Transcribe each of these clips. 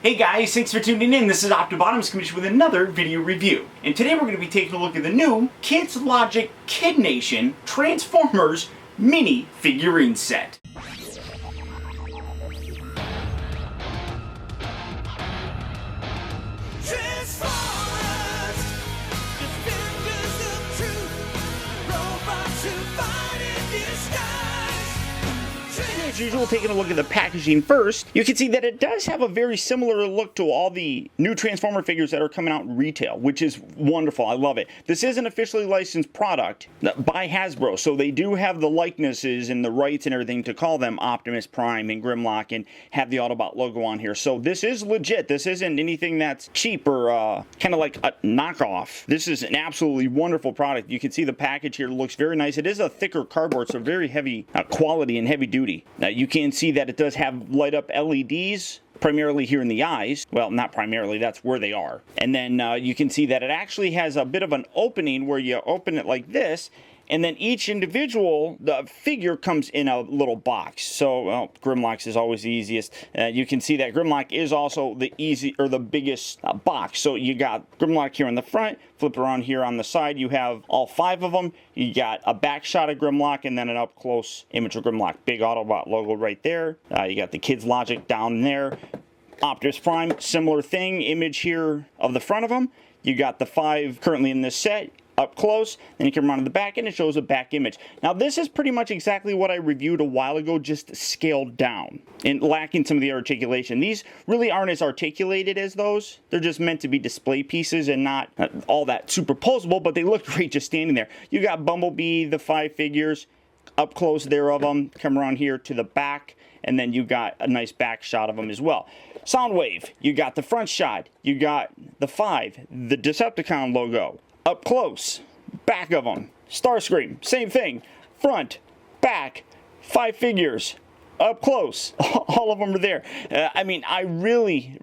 Hey guys, thanks for tuning in. This is Optibottoms coming with another video review. And today we're going to be taking a look at the new Kids Logic Kid Nation Transformers mini figurine set. As usual, taking a look at the packaging first, you can see that it does have a very similar look to all the new Transformer figures that are coming out in retail, which is wonderful. I love it. This is an officially licensed product by Hasbro, so they do have the likenesses and the rights and everything to call them Optimus Prime and Grimlock and have the Autobot logo on here. So this is legit. This isn't anything that's cheap or kind of like a knockoff. This is an absolutely wonderful product. You can see the package here looks very nice. It is a thicker cardboard, so very heavy quality and heavy duty. Now you can see that it does have light up LEDs, primarily here in the eyes. Well, not primarily, that's where they are. And then you can see that it actually has a bit of an opening where you open it like this, and then each individual figure comes in a little box. So, well, Grimlock's is always the easiest. You can see that Grimlock is also the biggest box. So you got Grimlock here in the front, flip around here on the side, you have all 5 of them. You got a back shot of Grimlock and then an up close image of Grimlock. Big Autobot logo right there. You got the Kids Logic down there. Optimus Prime, similar thing, image here of the front of them. You got the 5 currently in this set up close, then you come around to the back and it shows a back image. Now this is pretty much exactly what I reviewed a while ago, just scaled down and lacking some of the articulation. These really aren't as articulated as those. They're just meant to be display pieces and not all that superposable, but they look great just standing there. You got Bumblebee, the 5 figures, up close there of them, come around here to the back, and then you got a nice back shot of them as well. Soundwave, you got the front shot, you got the 5, the Decepticon logo, up close, back of them. Starscream, same thing. Front, back, 5 figures, up close. All of them are there. I mean, I really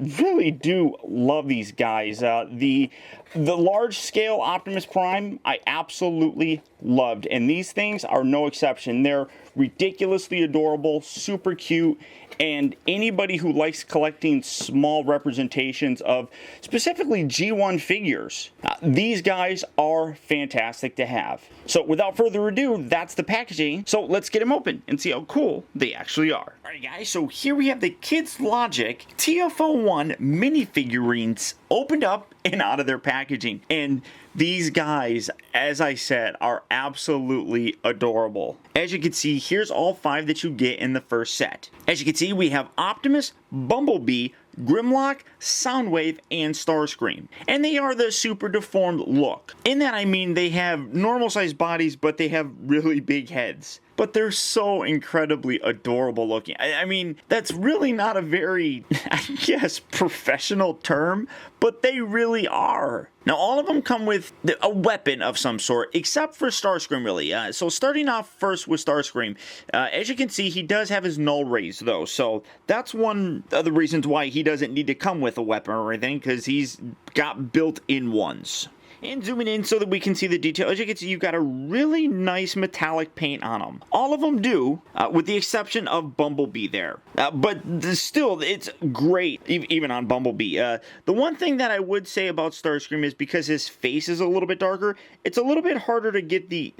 do love these guys. The large scale Optimus Prime, I absolutely loved. And these things are no exception. They're ridiculously adorable, super cute. And anybody who likes collecting small representations of specifically G1 figures, these guys are fantastic to have. So without further ado, that's the packaging. So let's get them open and see how cool they actually are. Alright guys, so here we have the Kids Logic TF01 minifigurines opened up and out of their packaging. And these guys, as I said, are absolutely adorable. As you can see, here's all 5 that you get in the first set. As you can see, we have Optimus, Bumblebee, Grimlock, Soundwave, and Starscream. And they are the super deformed look. In that I mean they have normal sized bodies, but they have really big heads. But they're so incredibly adorable looking. I mean, that's really not a very, I guess, professional term, but they really are. Now, all of them come with a weapon of some sort, except for Starscream, really. So starting off first with Starscream, as you can see, he does have his null rays, though. So that's one of the reasons why he doesn't need to come with a weapon or anything, because he's got built-in ones. And zooming in so that we can see the detail, as you can see, you've got a really nice metallic paint on them. All of them do, with the exception of Bumblebee there. But still, it's great, even on Bumblebee. The one thing that I would say about Starscream is because his face is a little bit darker, it's a little bit harder to get the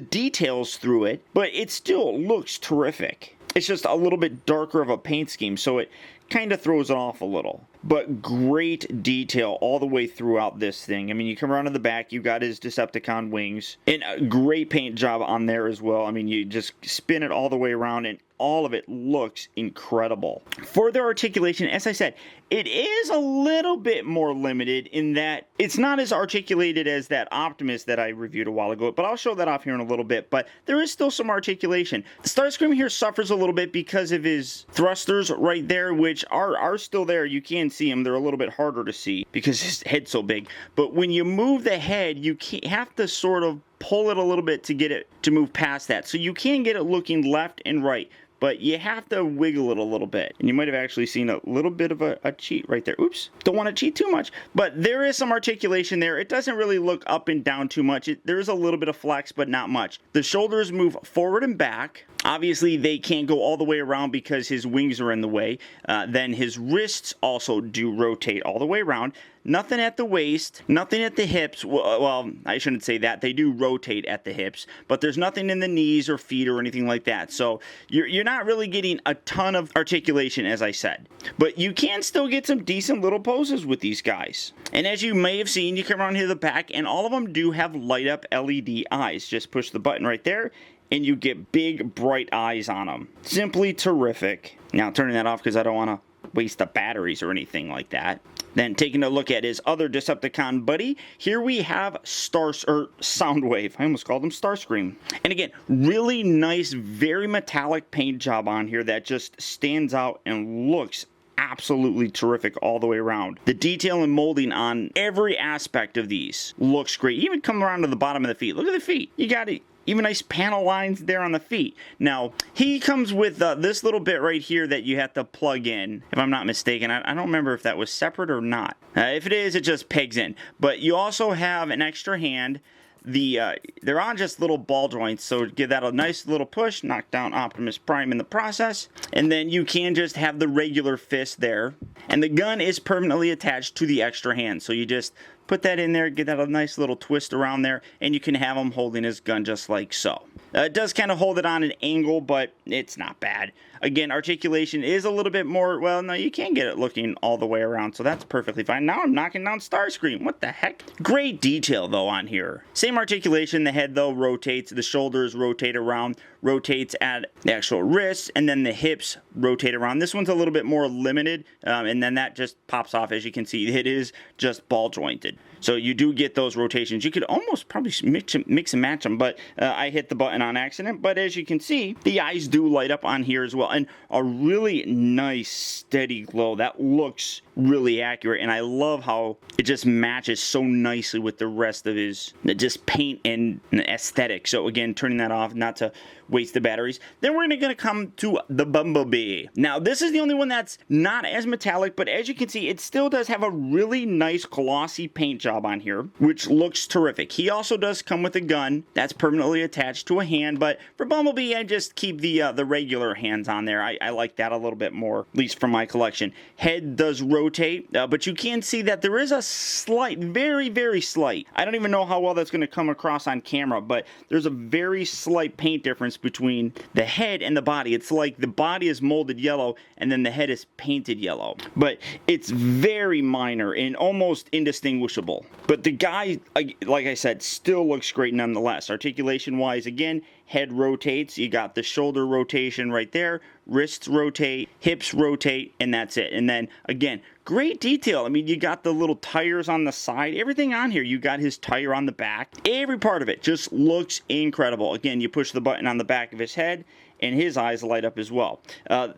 details through it, but it still looks terrific. It's just a little bit darker of a paint scheme, so it kind of throws it off a little. But great detail all the way throughout this thing. I mean, you come around to the back, you got his Decepticon wings, and a great paint job on there as well. I mean, you just spin it all the way around, and all of it looks incredible. For their articulation, as I said, it is a little bit more limited in that it's not as articulated as that Optimus that I reviewed a while ago, but I'll show that off here in a little bit, but there is still some articulation. Starscream here suffers a little bit because of his thrusters right there, which are still there. You can see them. They're a little bit harder to see because his head's so big, but when you move the head, you have to sort of pull it a little bit to get it to move past that. So you can get it looking left and right, but you have to wiggle it a little bit. And you might have actually seen a little bit of a cheat right there. Oops, don't want to cheat too much, but there is some articulation there. It doesn't really look up and down too much. There is a little bit of flex, but not much. The shoulders move forward and back. Obviously, they can't go all the way around because his wings are in the way. Then his wrists also do rotate all the way around. Nothing at the waist, nothing at the hips. Well, I shouldn't say that. They do rotate at the hips, but there's nothing in the knees or feet or anything like that. So you're not really getting a ton of articulation, as I said. But you can still get some decent little poses with these guys. And as you may have seen, you come around here to the back, and all of them do have light up LED eyes. Just push the button right there, and you get big, bright eyes on them. Simply terrific. Now, turning that off because I don't want to waste the batteries or anything like that. Then taking a look at his other Decepticon buddy, here we have Soundwave. I almost called him Starscream. And again, really nice, very metallic paint job on here that just stands out and looks absolutely terrific all the way around. The detail and molding on every aspect of these looks great. Even come around to the bottom of the feet. Look at the feet. You got it. Even nice panel lines there on the feet. Now, he comes with this little bit right here that you have to plug in, if I'm not mistaken. I don't remember if that was separate or not. If it is, it just pegs in. But you also have an extra hand. They're on just little ball joints, so give that a nice little push, knock down Optimus Prime in the process, and then you can just have the regular fist there. And the gun is permanently attached to the extra hand, so you just put that in there, get that a nice little twist around there, and you can have him holding his gun just like so. It does kind of hold it on an angle, but it's not bad. Again, articulation is a little bit more, well, no, you can get it looking all the way around, so that's perfectly fine. Now I'm knocking down Starscream. What the heck? Great detail, though, on here. Same articulation. The head, though, rotates. The shoulders rotate around, rotates at the actual wrists, and then the hips rotate around. This one's a little bit more limited, and then that just pops off. As you can see, it is just ball jointed. So you do get those rotations. You could almost probably mix and match them, but I hit the button on accident. But as you can see, the eyes do light up on here as well, and a really nice steady glow. That looks really accurate, and I love how it just matches so nicely with the rest of his just paint and aesthetic. So again, turning that off, not to waste the batteries. Then we're gonna come to the Bumblebee. Now this is the only one that's not as metallic, but as you can see, it still does have a really nice glossy paint job on here, which looks terrific. He also does come with a gun that's permanently attached to a hand, but for Bumblebee, I just keep the regular hands on there. I like that a little bit more, at least for my collection. Head does rotate, but you can see that there is a slight, very, very slight, I don't even know how well that's going to come across on camera, but there's a very slight paint difference between the head and the body. It's like the body is molded yellow and then the head is painted yellow, but it's very minor and almost indistinguishable. But the guy, like I said, still looks great nonetheless. Articulation wise, again, head rotates, you got the shoulder rotation right there, wrists rotate, hips rotate, and that's it. And then again, great detail. I mean, you got the little tires on the side, everything on here. You got his tire on the back. Every part of it just looks incredible. Again, you push the button on the back of his head and his eyes light up as well.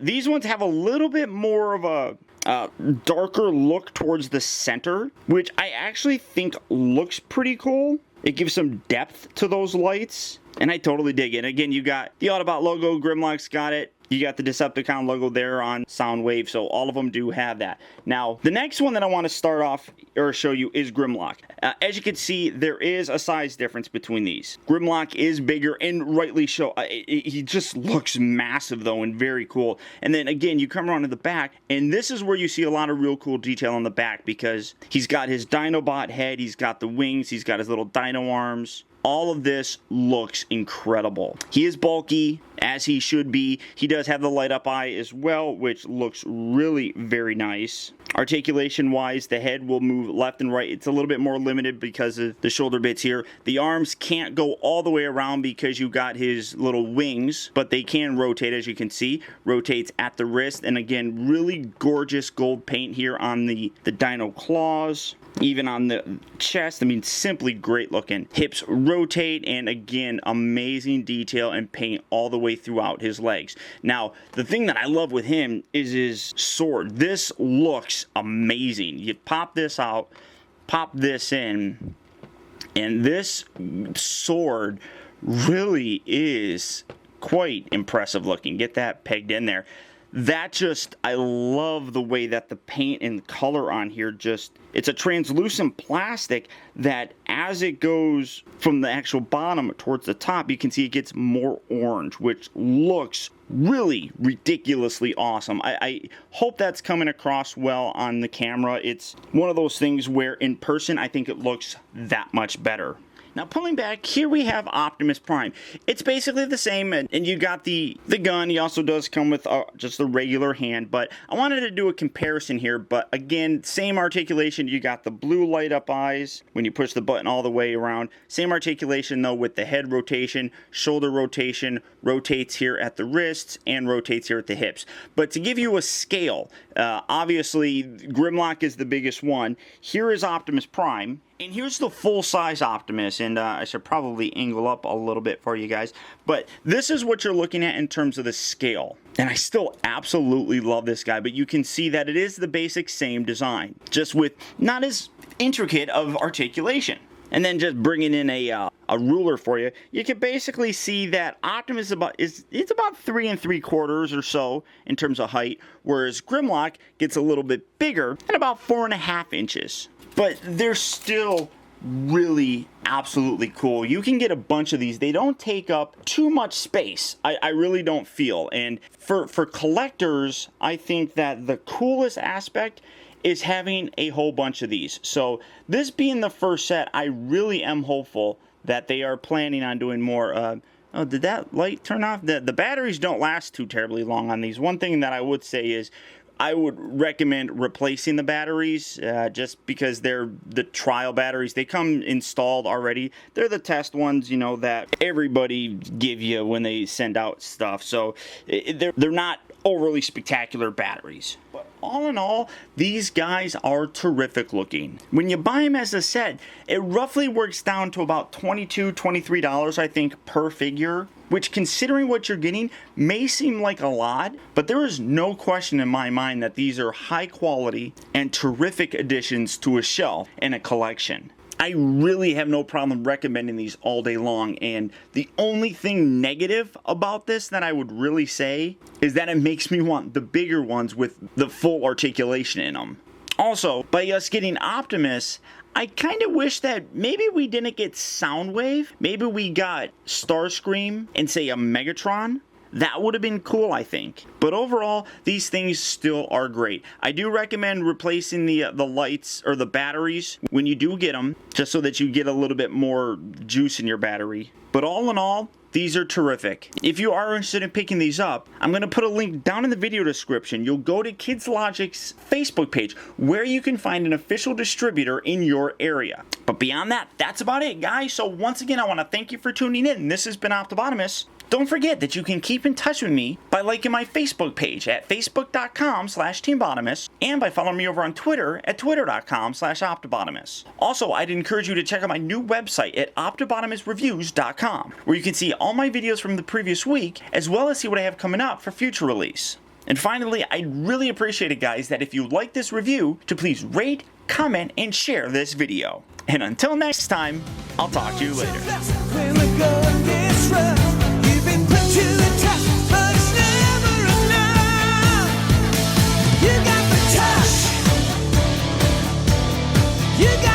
These ones have a little bit more of a darker look towards the center, which I actually think looks pretty cool. It gives some depth to those lights, and I totally dig it. Again, you got the Autobot logo, Grimlock's got it. You got the Decepticon logo there on Soundwave, so all of them do have that. Now, the next one that I want to start off or show you is Grimlock. As you can see, there is a size difference between these. Grimlock is bigger, and rightly so. He just looks massive, though, and very cool. And then, again, you come around to the back, and this is where you see a lot of real cool detail on the back, because he's got his Dinobot head, he's got the wings, he's got his little dino arms. All of this looks incredible. He is bulky, as he should be. He does have the light up eye as well, which looks really very nice. Articulation wise, the head will move left and right. It's a little bit more limited because of the shoulder bits here. The arms can't go all the way around because you got his little wings, but they can rotate, as you can see. Rotates at the wrist, and again, really gorgeous gold paint here on the dino claws. Even on the chest, I mean, simply great looking. Hips rotate, and again, amazing detail and paint all the way throughout his legs. Now, the thing that I love with him is his sword. This looks amazing. You pop this out, pop this in, and this sword really is quite impressive looking. Get that pegged in there. I love the way that the paint and color on here it's a translucent plastic that as it goes from the actual bottom towards the top, you can see it gets more orange, which looks really ridiculously awesome. I hope that's coming across well on the camera. It's one of those things where in person, I think it looks that much better. Now pulling back, here we have Optimus Prime. It's basically the same, and you got the gun. He also does come with just the regular hand, but I wanted to do a comparison here. But again, same articulation. You got the blue light up eyes when you push the button all the way around. Same articulation though with the head rotation, shoulder rotation, rotates here at the wrists, and rotates here at the hips. But to give you a scale, obviously Grimlock is the biggest one. Here is Optimus Prime. And here's the full-size Optimus, and I should probably angle up a little bit for you guys. But this is what you're looking at in terms of the scale. And I still absolutely love this guy, but you can see that it is the basic same design, just with not as intricate of articulation. And then just bringing in a ruler for you, you can basically see that Optimus it's about 3 3/4 or so in terms of height, whereas Grimlock gets a little bit bigger at about 4.5 inches. But they're still really absolutely cool. You can get a bunch of these. They don't take up too much space. I really don't feel. And for collectors, I think that the coolest aspect is having a whole bunch of these. So this being the first set, I really am hopeful that they are planning on doing more. Oh, did that light turn off? The batteries don't last too terribly long on these. One thing that I would say is I would recommend replacing the batteries just because they're the trial batteries. They come installed already. They're the test ones, you know, that everybody give you when they send out stuff. So they're not overly spectacular batteries. But all in all, these guys are terrific looking. When you buy them as a set, it roughly works down to about $22, $23, I think, per figure, which, considering what you're getting, may seem like a lot, but there is no question in my mind that these are high quality and terrific additions to a shelf and a collection. I really have no problem recommending these all day long, and the only thing negative about this that I would really say is that it makes me want the bigger ones with the full articulation in them. Also, by us getting Optimus, I kind of wish that maybe we didn't get Soundwave. Maybe we got Starscream and say a Megatron. That would have been cool, I think. But overall, these things still are great. I do recommend replacing the lights or the batteries when you do get them, just so that you get a little bit more juice in your battery. But all in all, these are terrific. If you are interested in picking these up, I'm going to put a link down in the video description. You'll go to Kids Logic's Facebook page where you can find an official distributor in your area. But beyond that, that's about it, guys. So once again, I want to thank you for tuning in. This has been Optibotimus. Don't forget that you can keep in touch with me by liking my Facebook page at facebook.com/teambotimus and by following me over on Twitter at twitter.com/optibotimus. Also, I'd encourage you to check out my new website at optibotimusreviews.com, where you can see all my videos from the previous week, as well as see what I have coming up for future release. And finally, I'd really appreciate it, guys, that if you like this review, to please rate, comment, and share this video. And until next time, I'll talk to you later. To the test, but it's never enough. You got the touch. You got